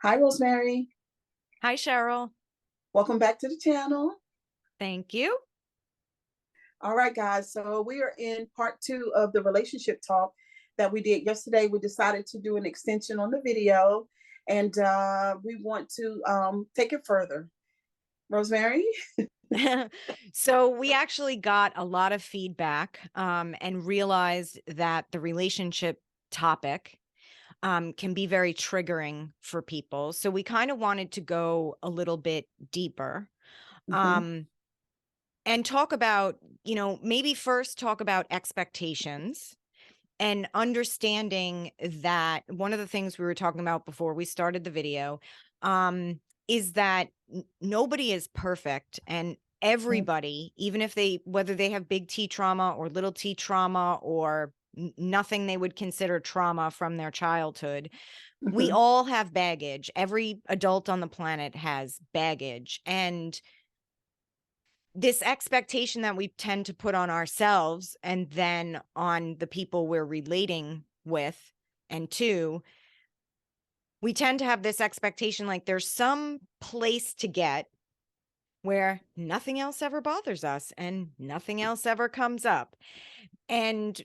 Hi, Rosemary. Hi, Cheryl. Welcome back to the channel. Thank you. All right, guys. So we are in part two of the relationship talk that we did yesterday. We decided to do an extension on the video, and we want to take it further. Rosemary? So we actually got a lot of feedback and realized that the relationship topic can be very triggering for people. So we kind of wanted to go a little bit deeper Hmm. um, and talk about, maybe first talk about expectations and understanding that one of the things we were talking about before we started the video is that nobody is perfect, and everybody, even if whether they have big T trauma or little T trauma or nothing they would consider trauma from their childhood, we Hmm. all have baggage. Every adult on the planet has baggage, and this expectation that we tend to put on ourselves and then on the people we're relating with and to, we tend to have this expectation like there's some place to get where nothing else ever bothers us and nothing else ever comes up. And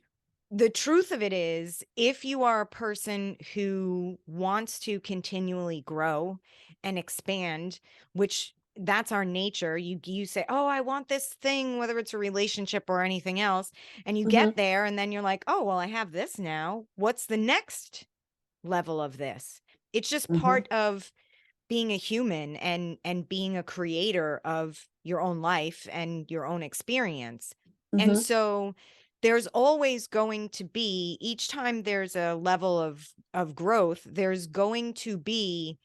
the truth of it is, if you are a person who wants to continually grow and expand, which that's our nature, you say, "Oh, I want this thing," whether it's a relationship or anything else, and you Hmm. get there and then you're like, "Oh, well, I have this now. What's the next level of this?" It's just Hmm. part of being a human and being a creator of your own life and your own experience. And Hmm. so there's always going to be, each time there's a level of growth, there's going to be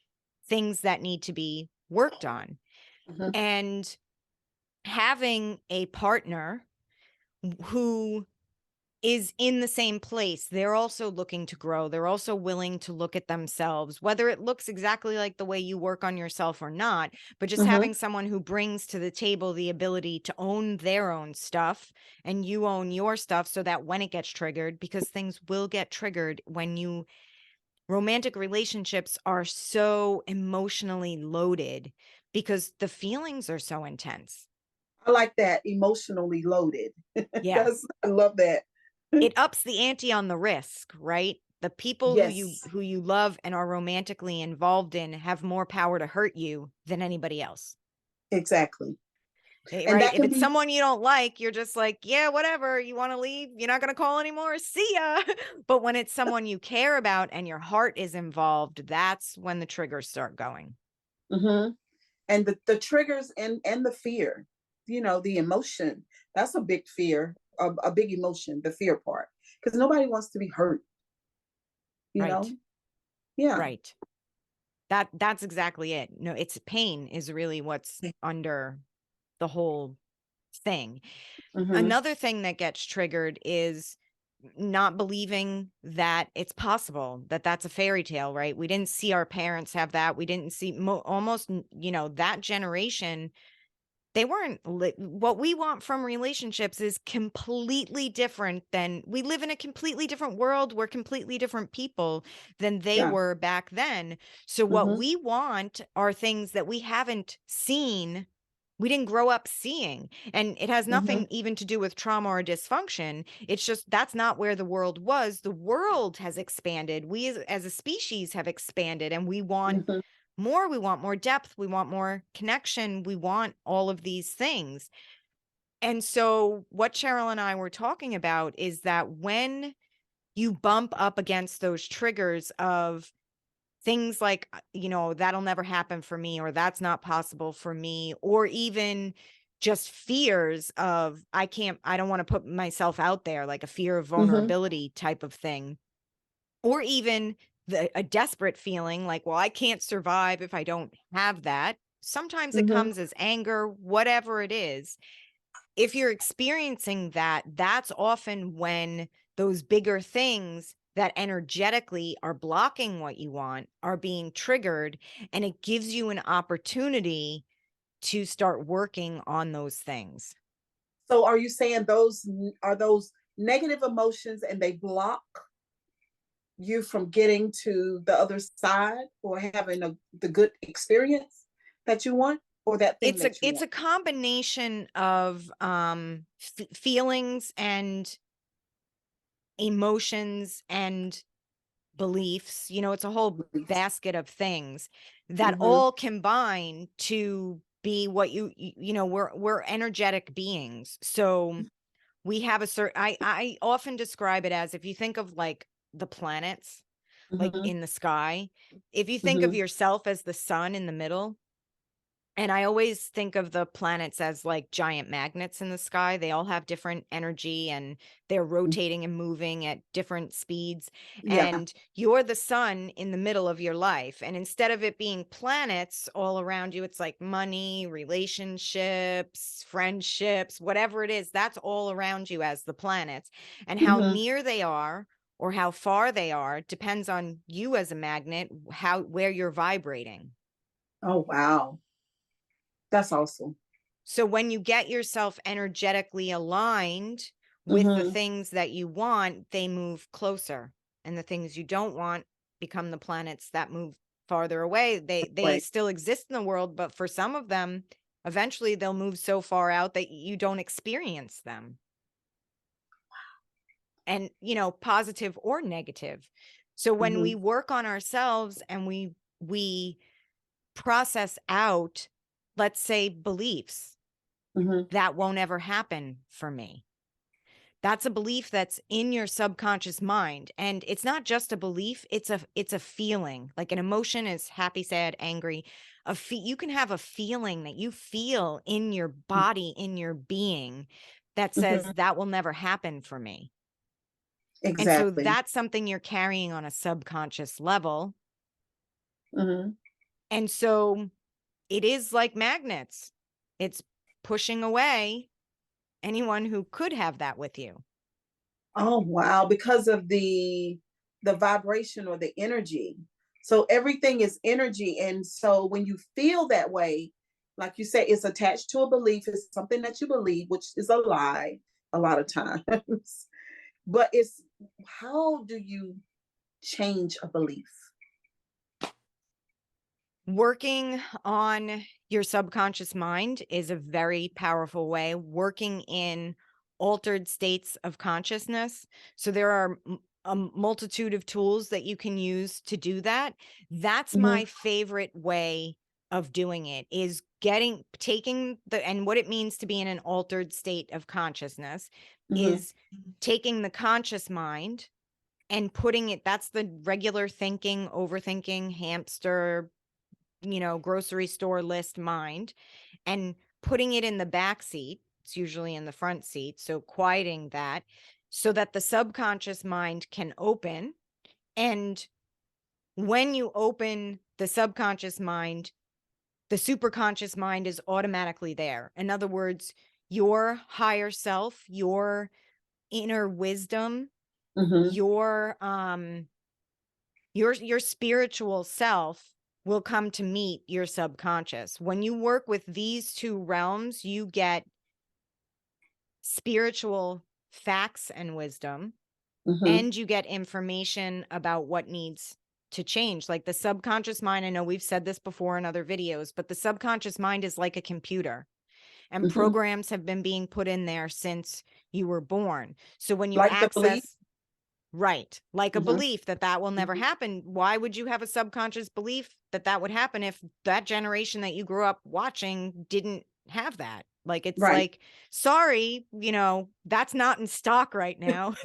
things that need to be worked on. Hmm. And having a partner who is in the same place, they're also looking to grow. They're also willing to look at themselves, whether it looks exactly like the way you work on yourself or not, but just Hmm. having someone who brings to the table the ability to own their own stuff and you own your stuff, so that when it gets triggered, because things will get triggered when romantic relationships are so emotionally loaded because the feelings are so intense. I like that, emotionally loaded. Yeah. I love that. It ups the ante on the risk, right? The people who you Yes, who you love and are romantically involved in have more power to hurt you than anybody else. exactly. And Right? that If can it's be, someone you don't like, you're just like, "Yeah, whatever. You wanna leave? You're not gonna call anymore? See ya." But when it's someone you care about and your heart is involved, that's when the triggers start going. hmm, and the triggers and the fear, the emotion. That's a big fear, a big emotion, the fear part, because nobody wants to be hurt, you Right. know yeah. Right. That's exactly it. No, it's pain is really what's under the whole thing. Hmm. Another thing that gets triggered is not believing that it's possible, that that's a fairy tale, right? We didn't see our parents have that. We didn't see almost, that generation. They weren't what we want from relationships is completely different than we live in a completely different world. We're completely different people than they Yeah. were back then. So what Hmm. we want are things that we haven't seen, we didn't grow up seeing. And it has Hmm. nothing even to do with trauma or dysfunction. It's just that's not where the world was. The world has expanded. We as a species have expanded, and we want Hmm. more. We want more depth. We want more connection. We want all of these things. And so, what Cheryl and I were talking about is that when you bump up against those triggers of things like, that'll never happen for me, or that's not possible for me, or even just fears of, I don't want to put myself out there, like a fear of Hmm. vulnerability type of thing, or even a desperate feeling like, well, I can't survive if I don't have that. Sometimes it Hmm. comes as anger, whatever it is. If you're experiencing that, that's often when those bigger things that energetically are blocking what you want are being triggered, and it gives you an opportunity to start working on those things. So are you saying those are those negative emotions and they block? you from getting to the other side or having the good experience that you want, or that thing It's a that you it's want? a combination of feelings and emotions and beliefs. It's a whole basket of things that Mm-hmm. all combine to be what we're energetic beings. So we have a certain, I often describe it as, if you think of like the planets, like Mm-hmm. in the sky, if you think of Mm-hmm. yourself as the sun in the middle, and I always think of the planets as like giant magnets in the sky. They all have different energy and they're rotating and moving at different speeds. Yeah. And you're the sun in the middle of your life. And instead of it being planets all around you, it's like money, relationships, friendships, whatever it is, that's all around you as the planets. And how Mm-hmm. near they are or how far they are depends on you as a magnet, where you're vibrating. Oh, wow. That's awesome. So when you get yourself energetically aligned with the Mm-hmm. things that you want, they move closer. And the things you don't want become the planets that move farther away. They Wait. still exist in the world, but for some of them, eventually they'll move so far out that you don't experience them. And, positive or negative. So when Mm-hmm. we work on ourselves and we process out, let's say, beliefs, Mm-hmm. that won't ever happen for me. That's a belief that's in your subconscious mind. And it's not just a belief, it's a feeling. Like an emotion is happy, sad, angry. You can have a feeling that you feel in your body, in your being, that Mm-hmm. says that will never happen for me. And so Exactly. that's something you're carrying on a subconscious level. Mm-hmm. And so it is like magnets. It's pushing away anyone who could have that with you. Oh, wow. Because of the vibration or the energy. So everything is energy. And so when you feel that way, like you say, it's attached to a belief. It's something that you believe, which is a lie a lot of times. But it's, how do you change a belief? Working on your subconscious mind is a very powerful way, working in altered states of consciousness. So there are a multitude of tools that you can use to do that. That's Mm-hmm. my favorite way of doing it, is taking and what it means to be in an altered state of consciousness Mm-hmm. is taking the conscious mind and putting it, that's the regular thinking, overthinking, hamster, grocery store list mind, and putting it in the back seat. It's usually in the front seat. So quieting that so that the subconscious mind can open. And when you open the subconscious mind, the superconscious mind is automatically there. In other words, your higher self, your inner wisdom, Mm-hmm. your spiritual self will come to meet your subconscious. When you work with these two realms, you get spiritual facts and wisdom, Mm-hmm. and you get information about what needs to change. Like the subconscious mind, I know we've said this before in other videos, but the subconscious mind is like a computer, and Mm-hmm. programs have been being put in there since you were born. So when you Like the belief. access, right, like a Mm-hmm. belief that will never Mm-hmm. happen. Why would you have a subconscious belief that would happen if that generation that you grew up watching didn't have that? Like, it's Right. like, sorry, that's not in stock right now.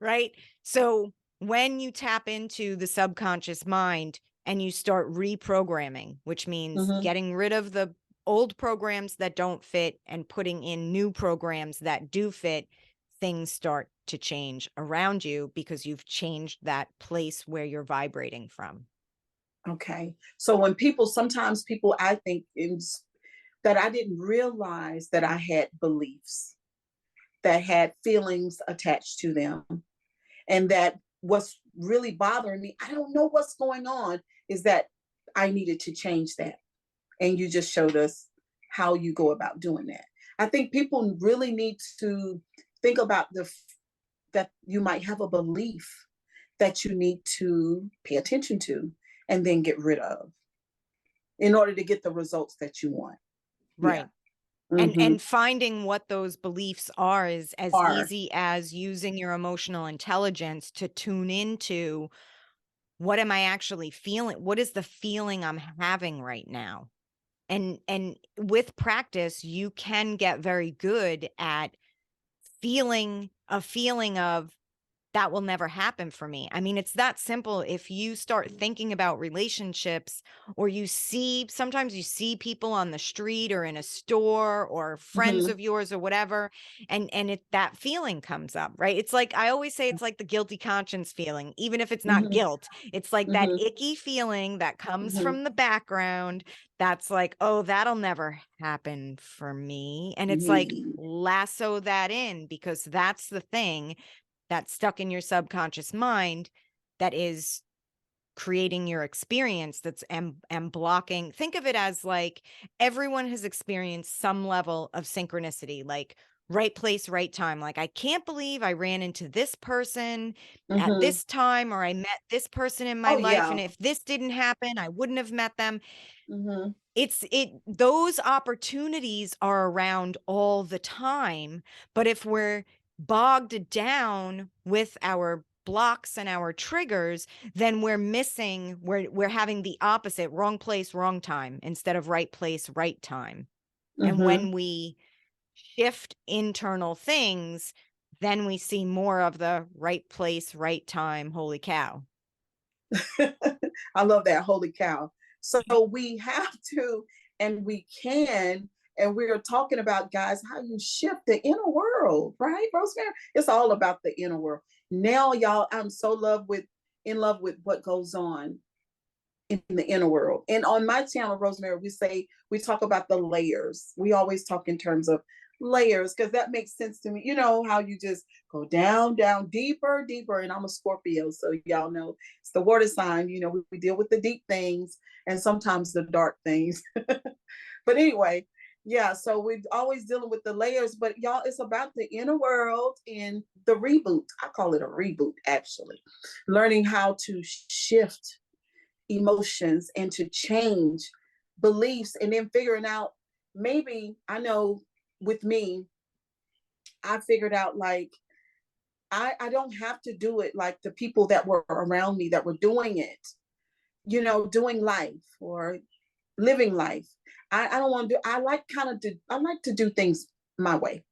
Right? So when you tap into the subconscious mind and you start reprogramming, which means Mm-hmm. getting rid of the old programs that don't fit and putting in new programs that do fit, things start to change around you because you've changed that place where you're vibrating from. Okay. So when sometimes people, I think, that I didn't realize that I had beliefs that had feelings attached to them. And that what's really bothering me, I don't know what's going on, is that I needed to change that. And you just showed us how you go about doing that. I think people really need to think about that you might have a belief that you need to pay attention to and then get rid of in order to get the results that you want. Yeah. Right. Mm-hmm. And finding what those beliefs are is as Are. easy as using your emotional intelligence to tune into, what am I actually feeling? What is the feeling I'm having right now? And with practice, you can get very good at feeling a feeling of, that will never happen for me. I mean, it's that simple. If you start thinking about relationships, or sometimes you see people on the street or in a store or friends Mm-hmm. of yours or whatever, and that feeling comes up, right? It's like, I always say, it's like the guilty conscience feeling, even if it's not Mm-hmm. guilt. It's like that Mm-hmm. icky feeling that comes Mm-hmm. from the background. That's like, oh, that'll never happen for me. And it's like, Mm-hmm. lasso that in, because that's the thing that's stuck in your subconscious mind that is creating your experience, that's and blocking. Think of it as like, everyone has experienced some level of synchronicity, like right place, right time. Like, I can't believe I ran into this person at Mm-hmm. this time, or I met this person in my Oh life, yeah. and if this didn't happen, I wouldn't have met them. Mm-hmm. Those opportunities are around all the time. But if we're bogged down with our blocks and our triggers, then we're having the opposite, wrong place, wrong time, instead of right place, right time. And Mm-hmm. when we shift internal things, then we see more of the right place, right time. Holy cow. I love that. Holy cow. So we have to, and we can, and we are talking about, guys, how you shift the inner world, right, Rosemary? It's all about the inner world. Now, y'all, I'm so in love with what goes on in the inner world. And on my channel, Rosemary, we talk about the layers. We always talk in terms of layers because that makes sense to me. You know how you just go down, down, deeper, deeper. And I'm a Scorpio, so y'all know it's the water sign. You know, we deal with the deep things and sometimes the dark things. But anyway, yeah, so we're always dealing with the layers, but y'all, it's about the inner world and the reboot. I call it a reboot, actually. Learning how to shift emotions and to change beliefs, and then figuring out, maybe, I know with me, I figured out like I don't have to do it like the people that were around me that were doing it, you know, doing life or living life. I don't want to do, I like to do things my way.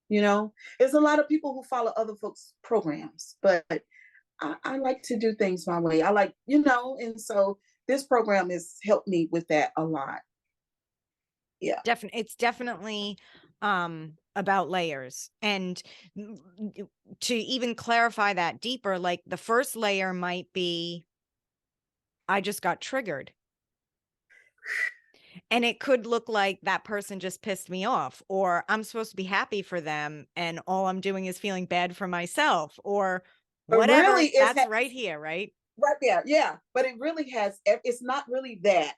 You know, there's a lot of people who follow other folks' programs, but I like to do things my way. I like, you know, and so this program has helped me with that a lot. Yeah. It's definitely about layers. And to even clarify that deeper, like, the first layer might be, I just got triggered. And it could look like that person just pissed me off, or I'm supposed to be happy for them and all I'm doing is feeling bad for myself, or But really whatever. it's That's right here, right? right there. Yeah. But it really has, it's not really that.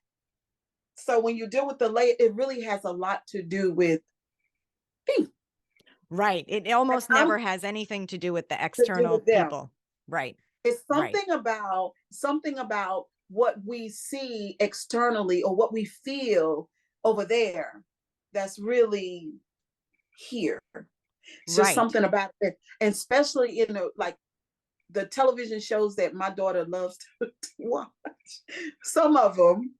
So when you deal with the layer, it really has a lot to do with me. Right. It And almost I'm never has anything to do with the to do external with them. people. Right. It's Right. something about what we see externally or what we feel over there that's really here. It's just Right. something about it, and especially in like the television shows that my daughter loves to watch. Some of them,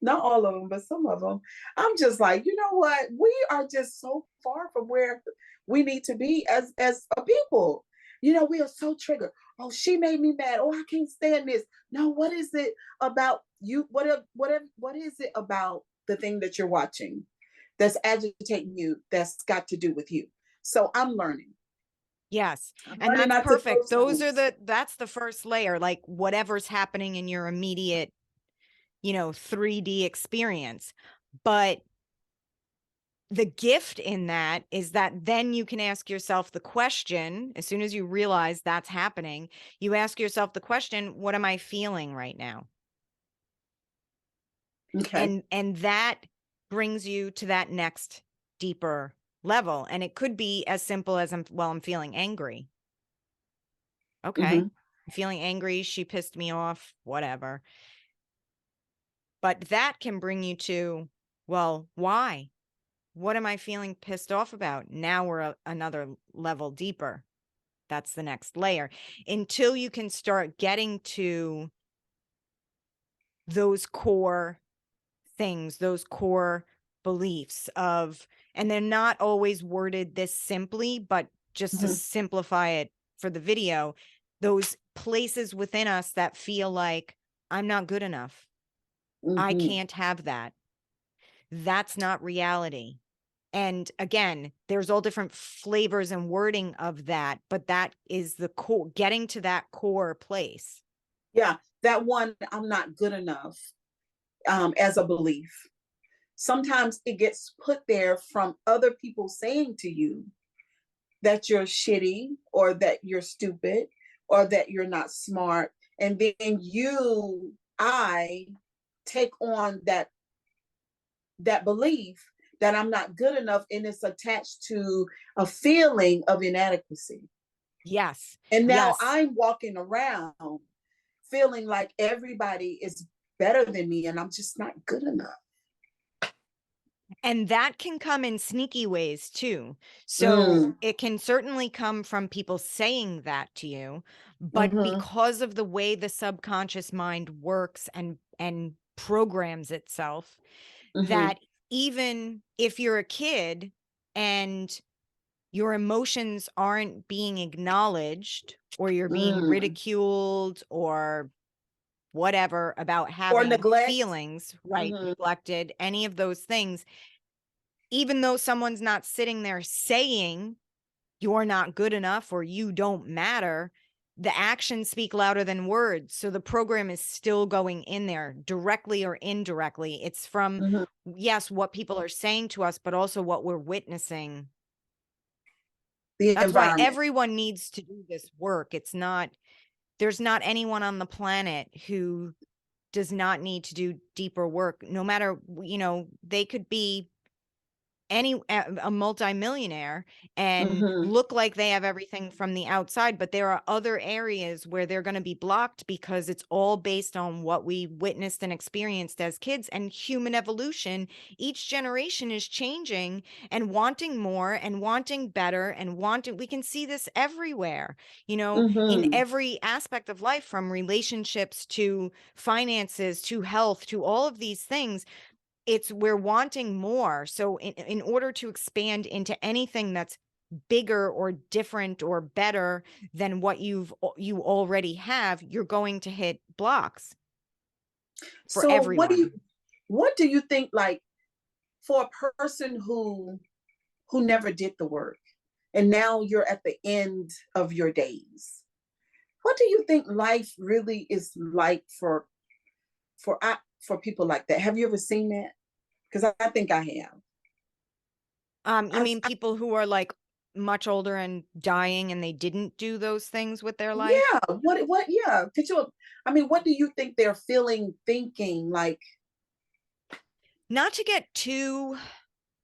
not all of them, but some of them. I'm just like, you know what? We are just so far from where we need to be as a people. You know, we are so triggered. Oh, she made me mad. Oh, I can't stand this. No, what is it about you? What is it about the thing that you're watching that's agitating you? That's got to do with you. So I'm learning. Yes. I'm And learning that's not to throw perfect. stones. That's the first layer, like whatever's happening in your immediate, 3D experience. But the gift in that is that then you can ask yourself the question, as soon as you realize that's happening, you ask yourself the question, what am I feeling right now? Okay. And that brings you to that next deeper level. And it could be as simple as, I'm feeling angry. Okay. Mm-hmm. feeling angry, she pissed me off, whatever. But that can bring you to, well, why? What am I feeling pissed off about? Now we're another level deeper. That's the next layer. Until you can start getting to those core things, those core beliefs of, and they're not always worded this simply, but just to Mhm. simplify it for the video, those places within us that feel like, I'm not good enough. I Mhm. can't have that. That's not reality. And again, there's all different flavors and wording of that, but that is the core, getting to that core place. Yeah, that one, I'm not good enough, as a belief. Sometimes it gets put there from other people saying to you that you're shitty or that you're stupid or that you're not smart. And then I take on that belief that I'm not good enough, and it's attached to a feeling of inadequacy. Yes. And now Yes. I'm walking around feeling like everybody is better than me and I'm just not good enough. And that can come in sneaky ways too. So Mm. it can certainly come from people saying that to you, but Mm-hmm. because of the way the subconscious mind works and programs itself, Mm-hmm. that even if you're a kid and your emotions aren't being acknowledged, or you're being Mm. ridiculed or whatever about Or having neglect. feelings, right? Mm-hmm. Neglected, any of those things, even though someone's not sitting there saying you're not good enough or you don't matter, the actions speak louder than words. So the program is still going in there directly or indirectly. It's from, Mm-hmm. yes, what people are saying to us, but also what we're witnessing. The That's why environment. everyone needs to do this work. There's not anyone on the planet who does not need to do deeper work, no matter, they could be a multimillionaire and Mm-hmm. look like they have everything from the outside, but there are other areas where they're going to be blocked because it's all based on what we witnessed and experienced as kids. And human evolution, each generation is changing and wanting more and wanting better and wanting, we can see this everywhere, in Mm-hmm. every aspect of life, from relationships to finances to health to all of these things. It's, we're wanting more. So in order to expand into anything that's bigger or different or better than what you already have, you're going to hit blocks for So everyone. what do you think, like, for a person who never did the work and now you're at the end of your days, what do you think life really is like for people like that? Have you ever seen that? Because I think I have. You mean people who are like much older and dying and they didn't do those things with their life? Yeah. Yeah. Could you, I mean, what do you think they're feeling, thinking? Like, Not to get too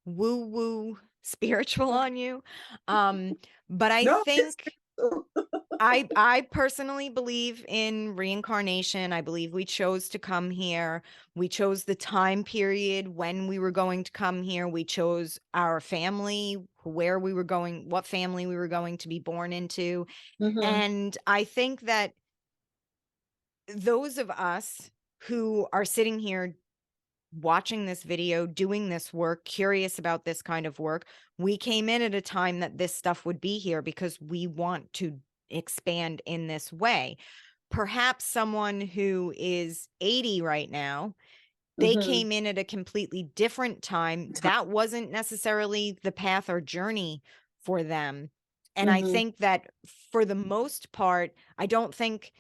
woo woo spiritual okay, on you, but I no, it's think I personally believe in reincarnation. I believe we chose to come here. We chose the time period when we were going to come here. We chose our family, where we were going, what family we were going to be born into. mm-hmm, And I think that those of us who are sitting here watching this video, doing this work, curious about this kind of work, we came in at a time that this stuff would be here because we want to expand in this way. Perhaps someone who is 80 right now, they mm-hmm. came in at a completely different time. That wasn't necessarily the path or journey for them. And I Mm-hmm. think that for the most part, I don't think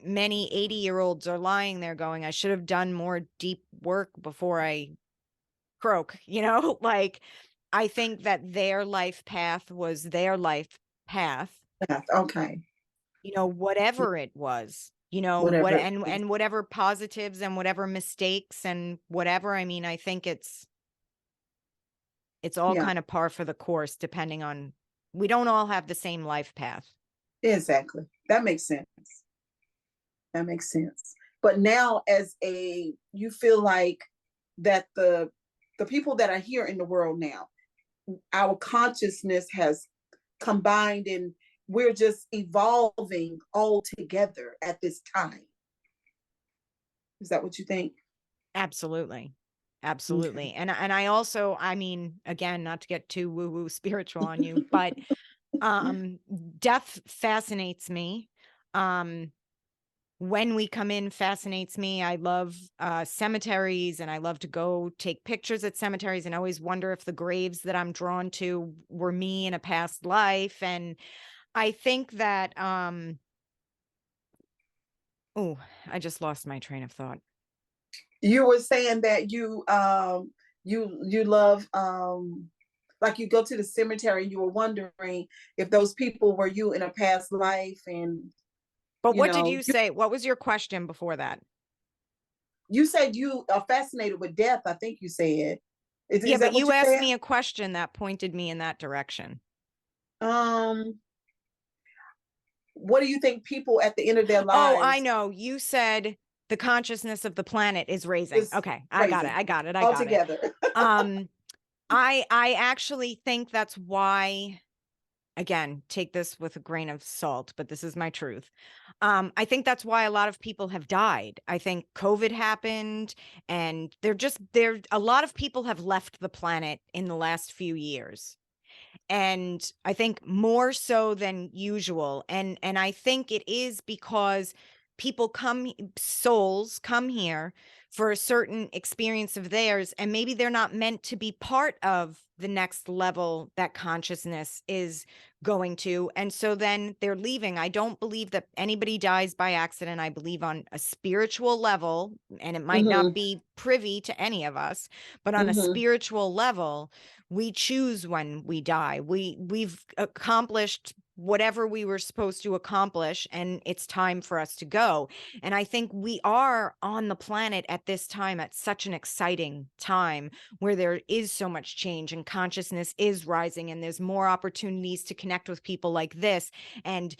many 80-year-olds are lying there going, I should have done more deep work before I croak, like, I think that their life path was their life path, Okay. whatever it was, what, Whatever it is. and whatever positives and whatever mistakes and whatever. I mean, I think it's all Yeah, kind of par for the course, depending on, we don't all have the same life path. exactly. That makes sense. That makes sense. But now, you feel like that the people that are here in the world now, our consciousness has combined, and we're just evolving all together at this time. Is that what you think? Absolutely. Okay. Absolutely. And I also, I mean, again, not to get too woo-woo spiritual on you, but um death fascinates me. Um when we come in fascinates me. I love cemeteries, and I love to go take pictures at cemeteries and always wonder if the graves that I'm drawn to were me in a past life. And I think that oh, I just lost my train of thought. You were saying that you love like you go to the cemetery, you were wondering if those people were you in a past life, and But you what did know you say? What was your question before that? you said you are fascinated with death. I think you said. Yeah, Is but that what you you asked said? me a question that pointed me in that direction. Um, what do you think people at the end of their Oh, I lives know. You said the consciousness of the planet is raising. is Okay, I got it. raising I got it. I got it. altogether? Um, I actually think that's why, again, take this with a grain of salt, but this is my truth. I think that's why a lot of people have died. I think COVID happened, and a lot of people have left the planet in the last few years. And I think more so than usual. And I think it is because souls come here for a certain experience of theirs, and maybe they're not meant to be part of the next level that consciousness is going to. And so then they're leaving. I don't believe that anybody dies by accident. I believe on a spiritual level, and it might not Mm-hmm. be privy to any of us, but on a Mm-hmm. spiritual level, we choose when we die. We've accomplished whatever we were supposed to accomplish, and it's time for us to go. And I think we are on the planet at this time, at such an exciting time where there is so much change and consciousness is rising, and there's more opportunities to connect with people like this, and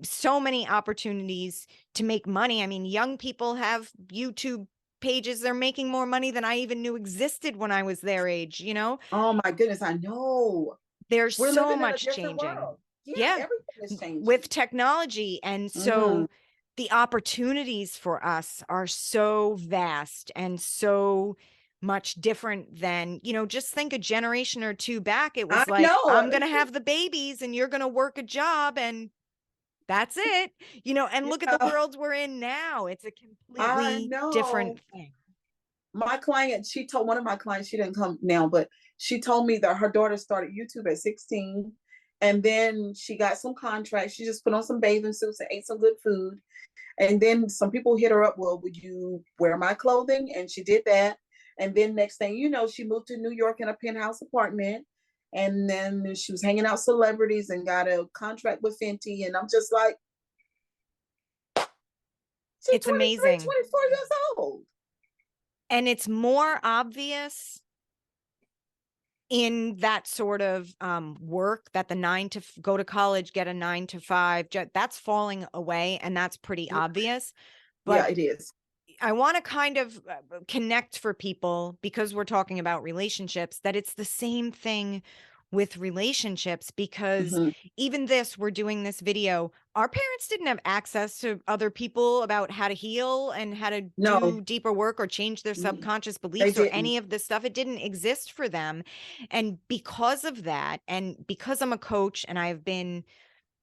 so many opportunities to make money. I mean, young people have YouTube pages. They're making more money than I even knew existed when I was their age, you know? Oh my goodness, I know. There's We're so living in a much different changing. world. Yeah, Yeah, everything is with changing. technology. And Mm-hmm. so the opportunities for us are so vast and so much different than, just think a generation or two back. It I was like, know. I'm going to have the babies and you're going to work a job, and that's it, and look at the Yeah, world we're in now. It's a I completely know. different thing. My client, she told one of my clients, she didn't come now, but she told me that her daughter started YouTube at 16. And then she got some contracts. She just put on some bathing suits and ate some good food. And then some people hit her up, well, would you wear my clothing? And she did that. And then next thing you know, she moved to New York in a penthouse apartment. And then she was hanging out celebrities and got a contract with Fenty. And I'm just like, she's It's 23, amazing. 24 years old. And it's more obvious in that sort of work that go to college, get a 9 to 5, that's falling away, and that's pretty Yeah, obvious. yeah, But it is. I want to kind of connect for people, because we're talking about relationships, that it's the same thing with relationships. Because Mm-hmm. even we're doing this video, our parents didn't have access to other people about how to heal and how to No, do deeper work or change their subconscious they beliefs or didn't. any of this stuff. It didn't exist for them. And because of that, and because I'm a coach and I've been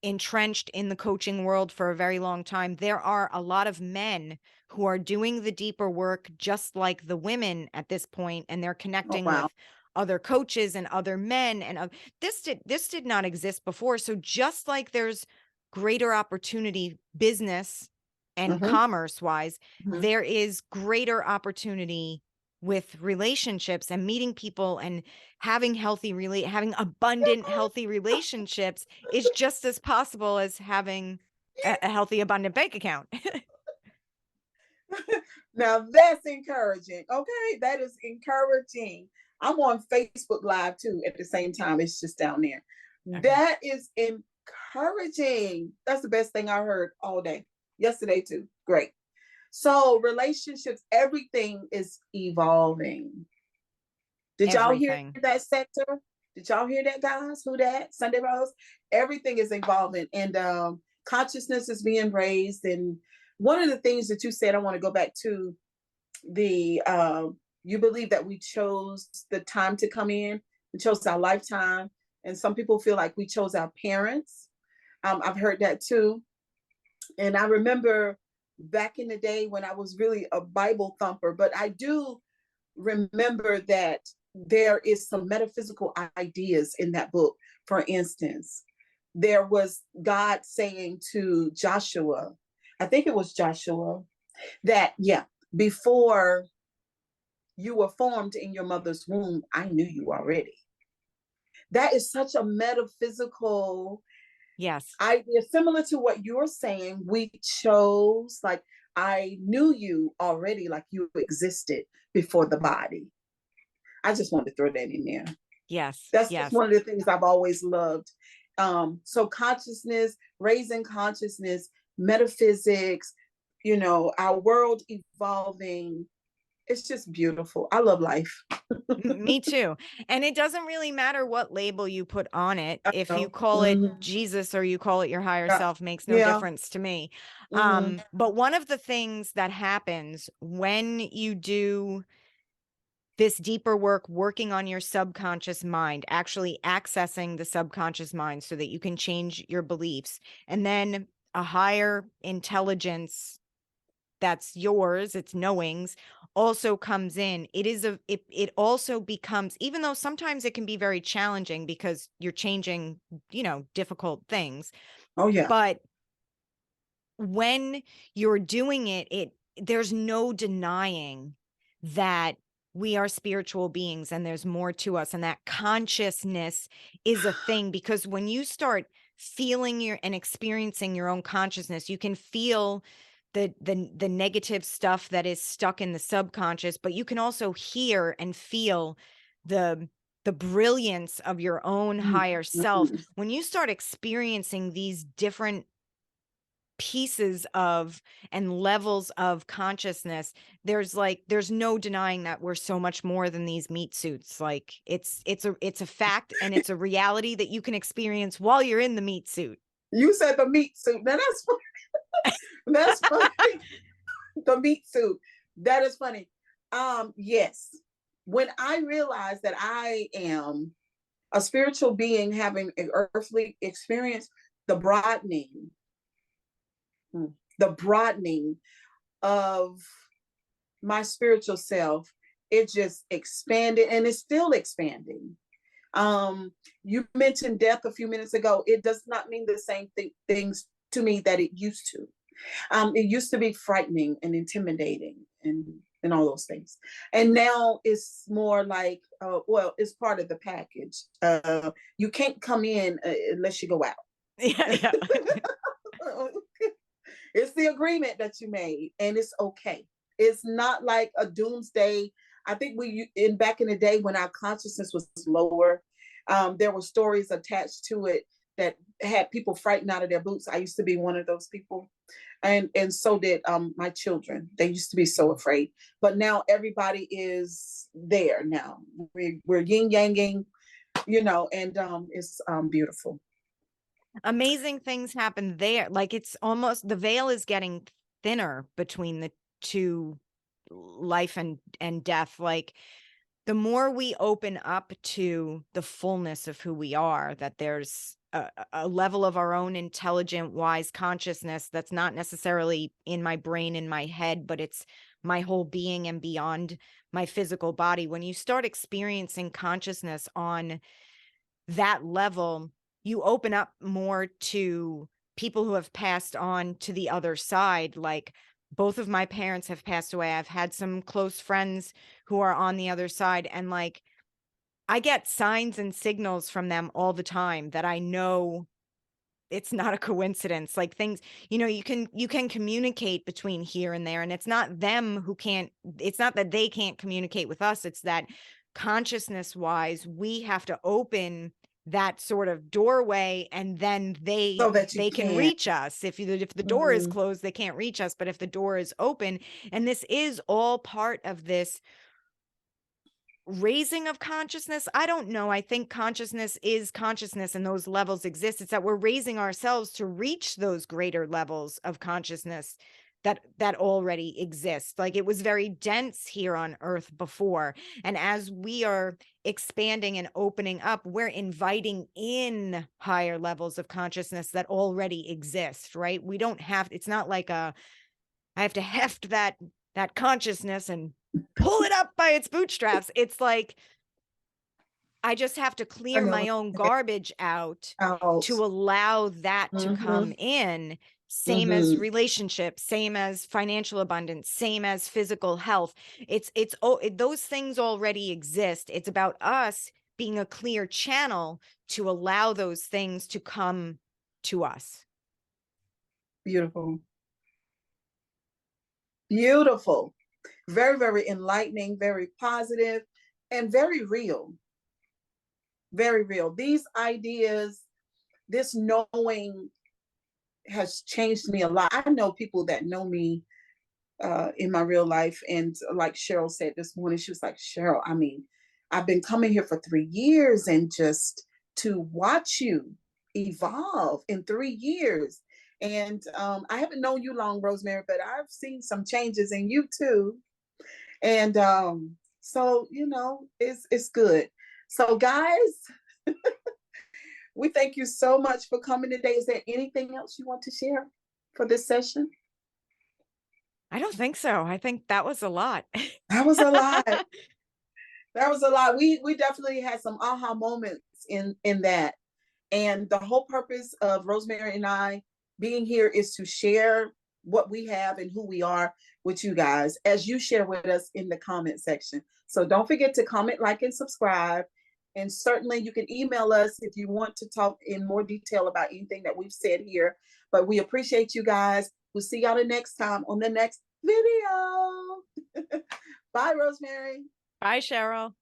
entrenched in the coaching world for a very long time, there are a lot of men who are doing the deeper work just like the women at this point, and they're Oh connecting wow. with other coaches and other men, and this did not exist before. So just like there's greater opportunity business and Mm-hmm. commerce wise, Mm-hmm. there is greater opportunity with relationships and meeting people and having abundant healthy relationships is just as possible as having a healthy abundant bank account. Now that's encouraging. Okay, that is encouraging. I'm on Facebook Live too at the same time. It's just down there. Okay. That is encouraging. That's the best thing I heard all day. Yesterday too. Great. So relationships, everything is evolving. Did y'all hear Everything. that sector? Did y'all hear that, guys? Who that? Sunday Rose? Everything is evolving, and consciousness is being raised. And one of the things that you said, I want to go back to the you believe that we chose the time to come in, we chose our lifetime, and some people feel like we chose our parents. I've heard that too. And I remember back in the day when I was really a Bible thumper, but I do remember that there is some metaphysical ideas in that book. For instance, there was God saying to Joshua, I think it was Joshua, that, yeah, before you were formed in your mother's womb, I knew you already. That is such a metaphysical Yes. idea, similar to what you're saying. We chose, like, I knew you already, like you existed before the body. I just wanted to throw that in there. Yes. That's just Yes. one of the things I've always loved. So consciousness, raising consciousness, metaphysics, our world evolving. It's just beautiful. I love life. Me too. And it doesn't really matter what label you put on it. If you Oh, call it mhm. Jesus or you call it your higher Yeah. self makes no Yeah. difference to me. Mhm. But one of the things that happens when you do this deeper work, working on your subconscious mind, actually accessing the subconscious mind so that you can change your beliefs, and then a higher intelligence that's yours, it's knowings, also comes in. It also becomes, even though sometimes it can be very challenging because you're changing, difficult things, Oh yeah. but when you're doing it, there's no denying that we are spiritual beings and there's more to us, and that consciousness is a thing, because when you start feeling your and experiencing your own consciousness, you can feel the negative stuff that is stuck in the subconscious, but you can also hear and feel the brilliance of your own higher self. Mhm. When you start experiencing these different pieces of and levels of consciousness, there's no denying that we're so much more than these meat suits. Like it's a fact, and it's a reality that you can experience while you're in the meat suit. You said the meat suit. Now that's funny. That's funny. The meat suit. That is funny. Yes. When I realized that I am a spiritual being having an earthly experience, the broadening, the broadening of my spiritual self, it just expanded, and it's still expanding. You mentioned death a few minutes ago. It does not mean the same things to me that it used to. It used to be frightening and intimidating and all those things. And now it's more like, well, it's part of the package. You can't come in unless you go out. Yeah, yeah. It's the agreement that you made, and it's okay. It's not like a doomsday. I think in back in the day when our consciousness was lower, there were stories attached to it that had people frightened out of their boots. I used to be one of those people, and so did my children. They used to be so afraid, but now everybody is there. Now we're yin yanging, and it's beautiful. Amazing things happen there. Like, it's almost, the veil is getting thinner between the two, life and death. Like, the more we open up to the fullness of who we are, that there's a level of our own intelligent, wise consciousness that's not necessarily in my brain, in my head, but it's my whole being and beyond my physical body. When you start experiencing consciousness on that level, you open up more to people who have passed on to the other side. Like, both of my parents have passed away. I've had some close friends who are on the other side, and like, I get signs and signals from them all the time that I know it's not a coincidence. Like, things, you can communicate between here and there, and it's not them who can't, it's not that they can't communicate with us. It's that consciousness wise, we have to open that sort of doorway, and then So that you they can can. reach us. If the door is Mhm. closed, they can't reach us, but if the door is open, and this is all part of this raising of consciousness. I don't know. I think consciousness is consciousness and those levels exist. It's that we're raising ourselves to reach those greater levels of consciousness that already exist. Like, it was very dense here on earth before, and as we are expanding and opening up, we're inviting in higher levels of consciousness that already exist, right? We don't have, it's not like I have to heft that consciousness and pull it up by its bootstraps. It's like I just have to I clear know my what own you're garbage out saying. Out. to allow that to come Mhm. in. Same as Mhm. relationships, same as financial abundance, same as physical health. Those things already exist. It's about us being a clear channel to allow those things to come to us. Beautiful. Beautiful. Very, very enlightening, very positive, and very real. Very real. These ideas, this knowing has changed me a lot. I know people that know me in my real life, and like Cheryl said this morning, she was like, Cheryl, I mean, I've been coming here for 3 years, and just to watch you evolve in 3 years. And I haven't known you long, Rosemary, but I've seen some changes in you too. And so, it's good. So, guys, we thank you so much for coming today. Is there anything else you want to share for this session? I don't think so. I think that was a lot. That was a lot. That was a lot. We definitely had some aha moments in that. And the whole purpose of Rosemary and I being here is to share what we have and who we are with you guys as you share with us in the comment section. So don't forget to comment, like, and subscribe. And certainly you can email us if you want to talk in more detail about anything that we've said here. But we appreciate you guys. We'll see y'all the next time on the next video. Bye, Rosemary. Bye, Cheryl.